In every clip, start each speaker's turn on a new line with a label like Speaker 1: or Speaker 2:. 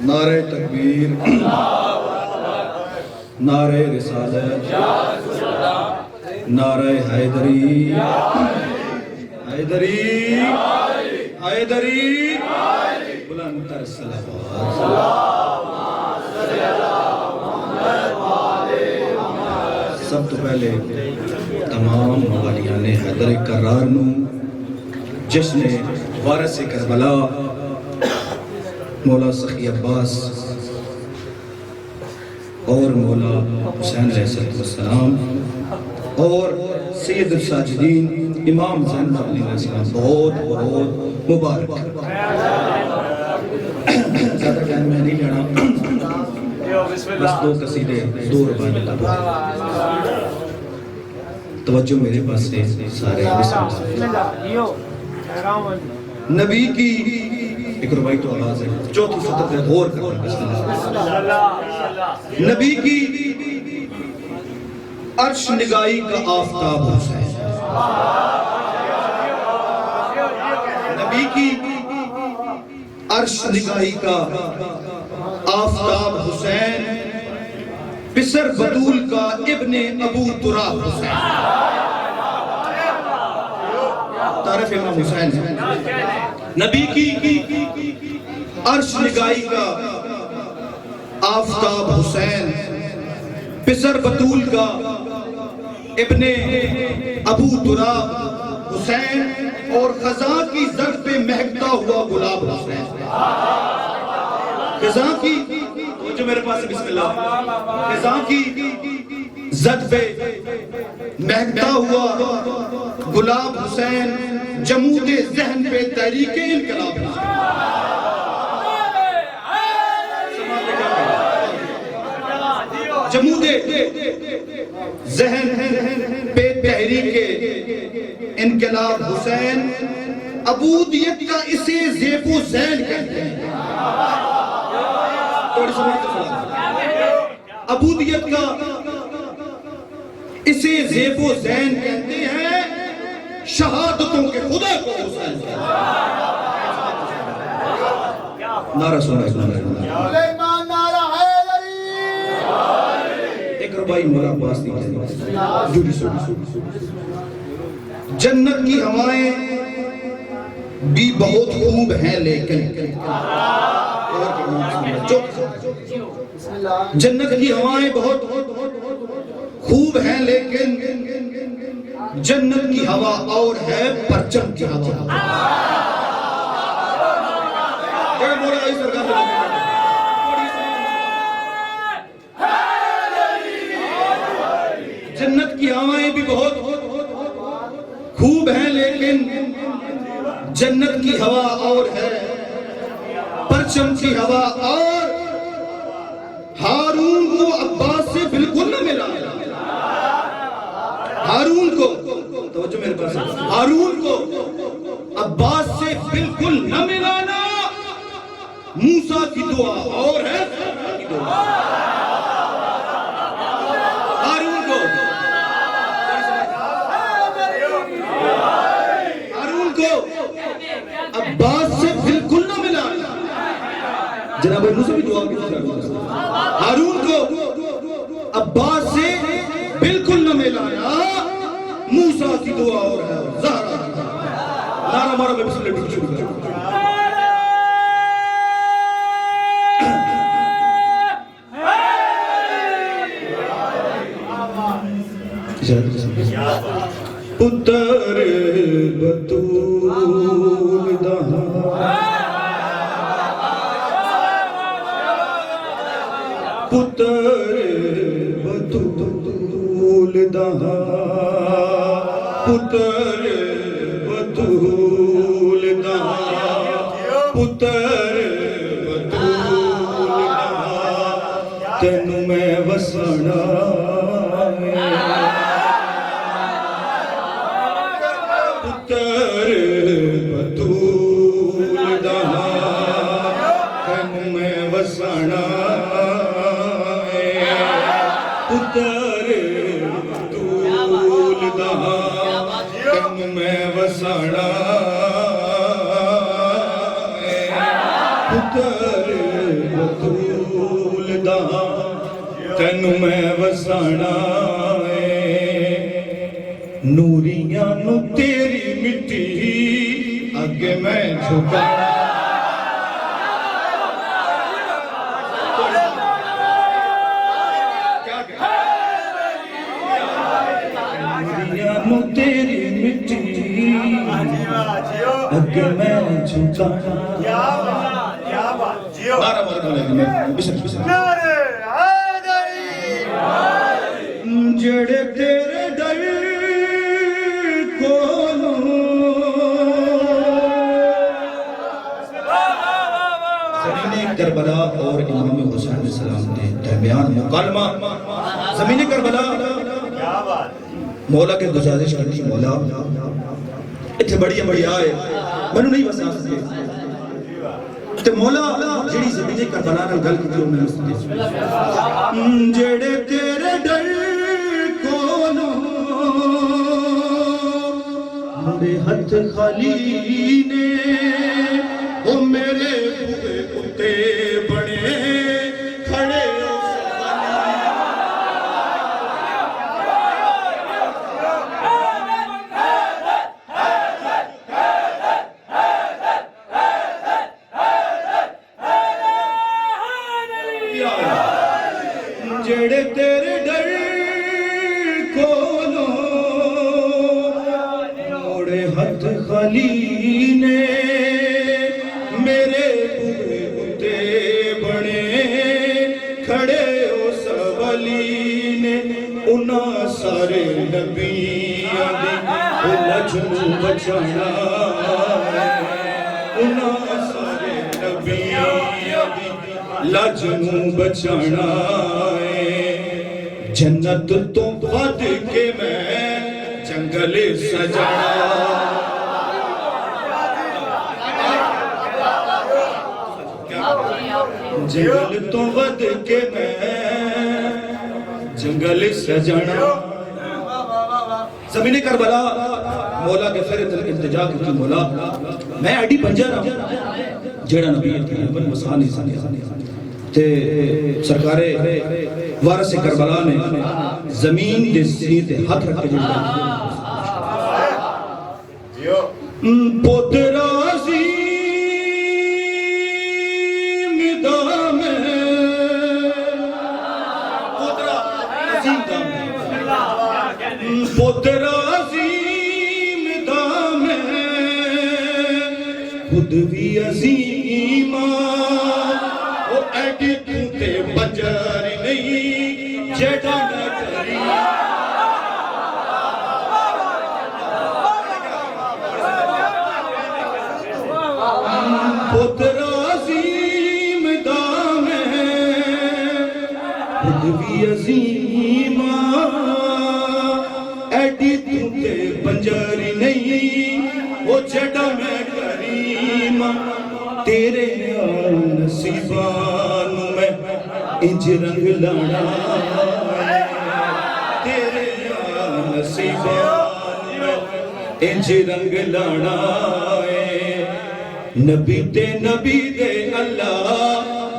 Speaker 1: नारे तकबीर, नारे रिसालत, नारे हैदरी, हैदरी, हैदरी, बुलंदतर सलावत। सब तो पहले तमाम मवालियाने हैदर करार नूं जिसने वारिस करबला मौला सखी अब्बास और मौला हुसैन अलैहिस्सलाम और सैयद साजिदीन इमाम ज़ैनुल आबिदीन बहुत बहुत मुबारक। ज़्यादा टाइम मैं नहीं लेना, बस दो कसीदे दो रुबानी तवज्जो मेरे पास से सारे। नबी की एक रुबाई तो आवाज है, चौथी सतर पे गौर करना। नबी की अर्श निगाही का आफताब हुसैन, नबी की अर्श निगाही का आफताब हुसैन, पिसर बतूल का इब्ने अबू तुराब हुसैन। तारीफ इमाम हुसैन है। नबी की अर्श निगाही का आफताब हुसैन, पिसर बतूल का इब्ने अबू तुराब हुसैन और खजा की जद पे महकता हुआ गुलाब हुसैन। खजा की जो मेरे पास है, बिस्मिल्लाह। खजा की जद पे महकता हुआ गुलाब हुसैन, जमूदे ज़हन पे तहरीके इनकलाब। जमूदे ज़हन पे तहरीके इनकलाब हुसैन, अबूदियत का इसे ज़ेबो ज़ैन कहते हैं। अबूदियत का इसे ज़ेबो ज़ैन कहते हैं, शहादतों के खुदा को हुसैन। नारा सुना, एक रुबाई मौला अब्बास दी जुड़ी सुनी। जन्नत की हवाएं भी बहुत खूब हैं, लेकिन जन्नत की हवाएं बहुत खूब हैं, लेकिन जन्नत की हवा और है परचम की हवा। जन्नत की हवाएं भी बहुत खूब हैं, लेकिन जन्नत की हवा और है परचम की हवा। और हारून को अब्बास से बिल्कुल न मिला। हारून को तो मेरे पास, हारून को अब्बास से बिल्कुल न मिलाना, मूसा की दुआ और है की दुआ। हारून को अब्बास से बिल्कुल न मिलाना, जनाब मूसा की दुआ की। हारून को अब्बास से बिल्कुल न मिलाया, मूसा की दुआ और है ज़हरा। नारा मारो मैं बिस्मिल्लाह। पुत्र बतूल दहा, पुत्र बतूल दहा, पुत्र बतूल दहा, पुत्र बतूल दहा, तेनू मैं वसना पुत्र बतूल दहा, तेनू मैं वसना पुत्र बतूल दहा, तेनू मैं वसना। पुत्र बतूल दा तैनू मैं वसाना नूरियां नू तेरी मिट्टी अगे मैं झुकाना नूरियां नू तेरी मिट्टी अगे मैं झुकाना जेड़े तेरे डर करबला और इमाम हुसैन सलाम के दरमियान मुकालमा ज़मीन करबला मौला के गुजारिश की मौला इतने बढ़िया बढ़िया है मैनू नहीं बसा सके ते मौला जेड़ी ज़मीन करबला नाल गल की मैं जेड़े तेरे डर कोलों मेरे हाथ खाली ने ओ मेरे कुत्ते बने खड़े जेड़े तेरे डर कोलों मोड़े हाथ खाली ने मेरे कुत्ते बने खड़े उस वली ने उन्हां सारे नबियां दी लजनू बचाना उन्हां सारे नबियां दी लजनू बचाना जन्नत तो वध के मैं जंगल सजाना जंगल तो वध के मैं जंगल सजाना ज़मीन करबला मौला के फिर इल्तिजा की मौला मैं अड्डी बंजर हां जेड़ा नबी बन वसा नहीं सके ते सरकारे वारिस करबला ने जमीन दे सीने ते हाथ रख के जियो पुत्रा पुत्र अज़ीम दाम खुद भी अज़ीमा वो ऐडी तूते बंजर नहीं जेड़ा न करी पुत्र अज़ीम दाम खुद भी अज़ीमा बंजरी नहीं वो जड़ा मैं करीम तेरे नसीबान मैं इंज रंग लाना तेरे नसीबान मैं इंज रंग लाना नबी दे अल्लाह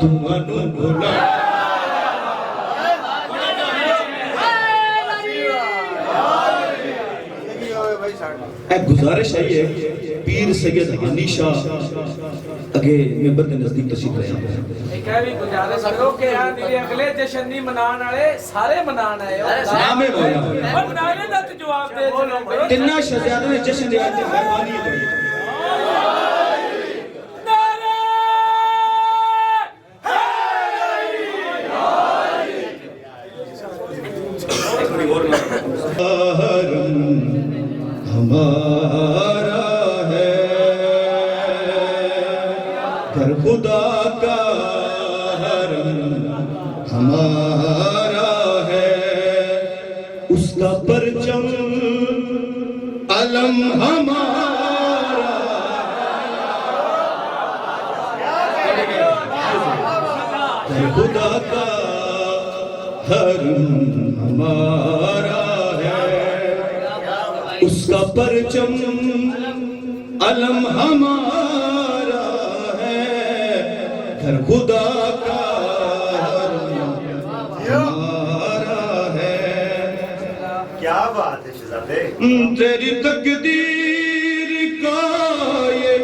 Speaker 1: तुहानू बुला गुजारिश है पीर सैयद हनी शाह अगे मेंबर के नजदीक तशरीफ ले एक है भी गुजारिश करो कि यार मेरे अगले जश्न दी मनाने वाले सारे मनाना है नाम है मौला और नारे दा जवाब दे तिन्ना शहजादे ने जश्न दे आज मेहरबानी करी हमारा है घर खुदा का हरम हमारा है उसका परचम अलम हमारा घर खुदा का हरम हमारा उसका परचम अलम हमारा है खुदा का हमारा है।
Speaker 2: क्या बात है शहजादे।
Speaker 1: तेरी तकदीर का ये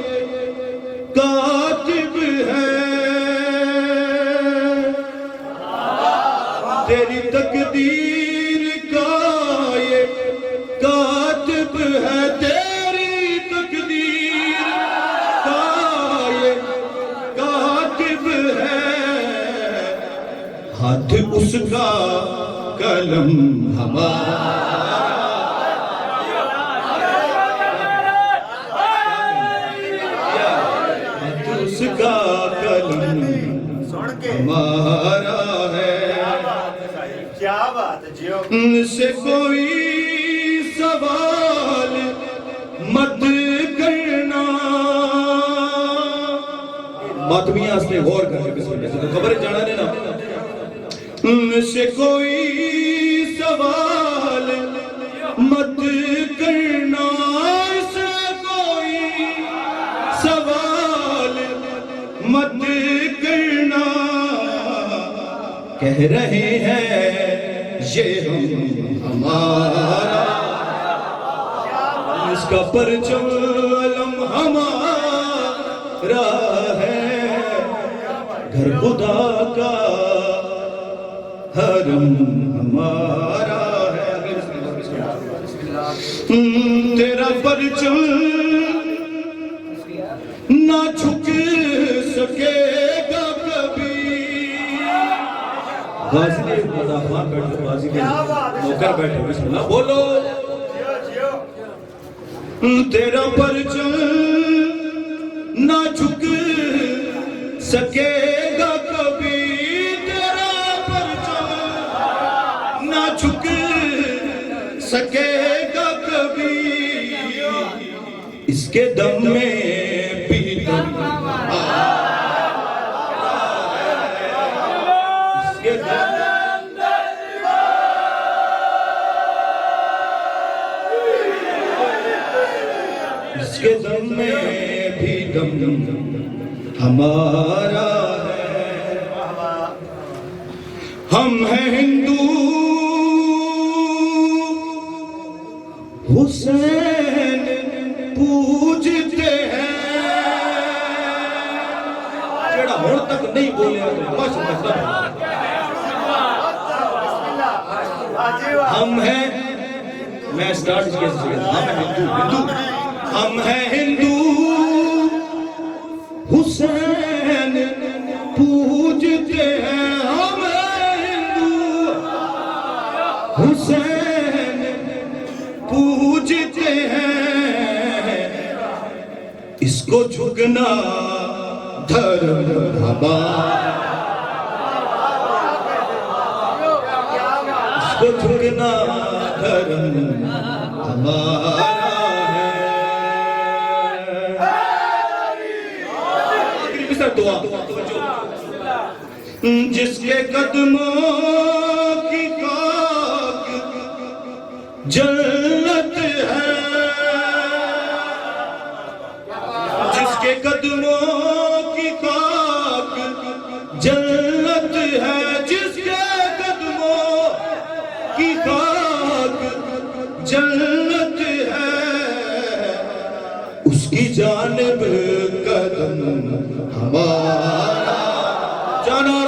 Speaker 1: कातिब है, तेरी तकदीर का ये कातिब है, तेरी तकदीर का ये कातिब है, हाथ उसका कलम हमारा, उसका कलम हमारा है।
Speaker 2: क्या बात है जियो।
Speaker 1: उनसे कोई सवाल मत करना, मातमिया असले गौर करके तो खबर जाना ने ना। उनसे कोई सवाल मत करना, से कोई सवाल मत करना, कह रहे हैं ये हमारा, इसका परचम अलम हमारा है, घर खुदा का हरम हमारा है। तेरा परचम ना झुक सकेगा कभी। गाजी ने मुदाफात बैठो, गाजी ने नौकर बैठो, बिस्मिल्लाह बोलो। तेरा परचम ना झुक सकेगा कभी, तेरा परचम ना झुक सकेगा कभी, इसके दम में भी दम, इसके दम इसके दम में भी दम हमारा है। हम हैं हिंदू, हुसैन पूजते हैं, जेड़ा हुण तक नहीं बोले हम हैं, मैं स्टार्ट किया से हम हैं हिंदू, हम हैं हिंदू, हुसैन पूजते हैं, हम हैं हिंदू, हुसैन पूजते हैं, इसको झुकना धर्म हमारा, इसको झुकना धर्म हमारा है। दुआ जिसके कदमों की खाक जन्नत है, जिसके कदमों की खाक जन्नत है, जिसके कदमों की खाक जन्नत है, उसकी जानिब कदम हमारा, जाना